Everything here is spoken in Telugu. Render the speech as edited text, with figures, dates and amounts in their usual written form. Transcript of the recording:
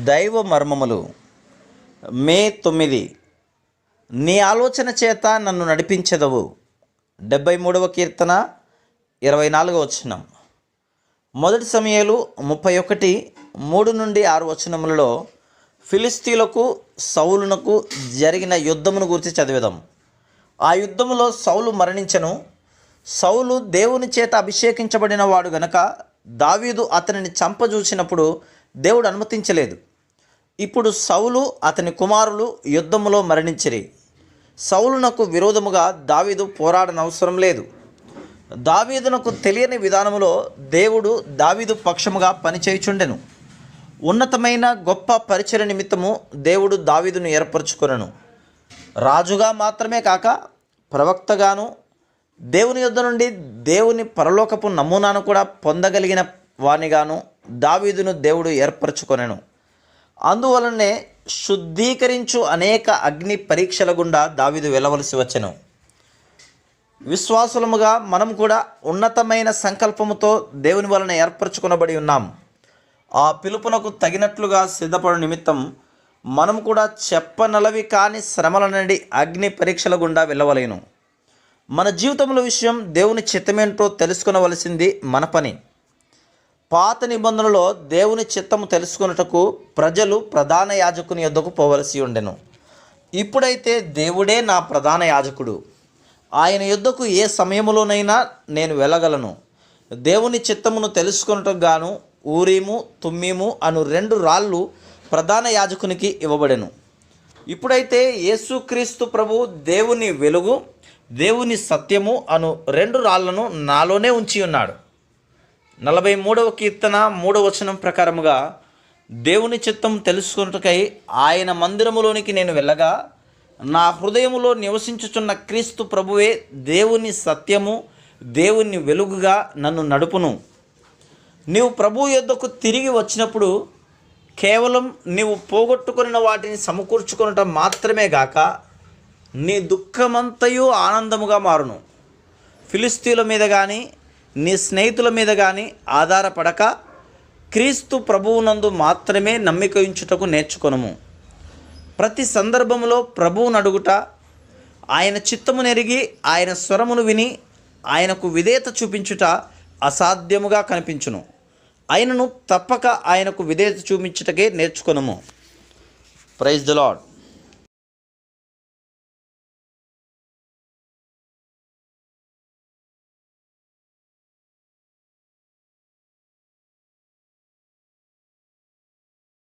దైవ మర్మములు మే 9. నీ ఆలోచన చేత నన్ను నడిపించెదవు. 73వ కీర్తన 24వ వచనం. మొదటి సమూయేలు 31:3-6 వచనములలో ఫిలిస్తీయులకు సౌలునకు జరిగిన యుద్ధమును గురించి చదివేదాం. ఆ యుద్ధములో సౌలు మరణించెను. సౌలు దేవుని చేత అభిషేకించబడిన వాడు గనక దావీదు అతనిని చంపజూచినప్పుడు దేవుడు అనుమతించలేదు. ఇప్పుడు సౌలు అతని కుమారులు యుద్ధములో మరణించిరి. సౌలునకు విరోధముగా దావీదు పోరాడనవసరం లేదు. దావీదునకు తెలియని విధానములో దేవుడు దావీదు పక్షముగా పనిచేయుచుండెను. ఉన్నతమైన గొప్ప పరిచయ నిమిత్తము దేవుడు దావీదును ఏర్పరచుకొనెను. రాజుగా మాత్రమే కాక ప్రవక్తగాను దేవుని యొద్ద నుండి దేవుని పరలోకపు నమూనాను కూడా పొందగలిగిన వానిగాను దావీదును దేవుడు ఏర్పరచుకొనెను. అందువలనే శుద్ధీకరించు అనేక అగ్ని పరీక్షల గుండా దావీదు వెళ్ళవలసి వచ్చెను. విశ్వాసులముగా మనం కూడా ఉన్నతమైన సంకల్పముతో దేవుని వలన ఏర్పరచుకొనబడి ఉన్నాం. ఆ పిలుపునకు తగినట్లుగా సిద్ధపడు నిమిత్తం మనం కూడా చెప్పనలవి కాని శ్రమల నుండి అగ్ని పరీక్షల గుండా వెళ్ళవలేను. మన జీవితముల విషయం దేవుని చిత్తమేంటో తెలుసుకొనవలసింది మన పని. పాత నిబంధనలో దేవుని చిత్తము తెలుసుకొనుటకు ప్రజలు ప్రధాన యాజకుని యొద్దకు పోవలసి ఉండెను. ఇప్పుడైతే దేవుడే నా ప్రధాన యాజకుడు. ఆయన యొద్దకు ఏ సమయములోనైనా నేను వెళ్ళగలను. దేవుని చిత్తమును తెలుసుకొనుటకు గాను ఊరీము తుమ్మీము అను 2 రాళ్ళు ప్రధాన యాజకునికి ఇవ్వబడెను. ఇప్పుడైతే యేసుక్రీస్తు ప్రభు దేవుని వెలుగు దేవుని సత్యము అను 2 రాళ్లను నాలోనే ఉంచి ఉన్నాడు. 43వ కీర్తన 3వ వచనం ప్రకారముగా దేవుని చిత్తం తెలుసుకొనుటకై ఆయన మందిరములోనికి నేను వెళ్ళగా నా హృదయములో నివసించుచున్న క్రీస్తు ప్రభువే దేవుని సత్యము దేవుని వెలుగుగా నన్ను నడుపును. నీవు ప్రభు యొద్దకు తిరిగి వచ్చినప్పుడు కేవలం నీవు పోగొట్టుకున్న వాటిని సమకూర్చుకొనటం మాత్రమే గాక నీ దుఃఖమంతయు ఆనందముగా మారును. ఫిలిస్తీయుల మీద కానీ నీ స్నేహితుల మీద కానీ ఆధారపడక క్రీస్తు ప్రభువునందు మాత్రమే నమ్మిక ఉంచుటకు నేర్చుకొనుము. ప్రతి సందర్భములో ప్రభువును అడుగుట, ఆయన చిత్తము నెరిగి ఆయన స్వరమును విని ఆయనకు విధేయత చూపించుట అసాధ్యముగా కనిపించును. ఆయనను తప్పక ఆయనకు విధేయత చూపించుటకే నేర్చుకొనుము. Praise the lord.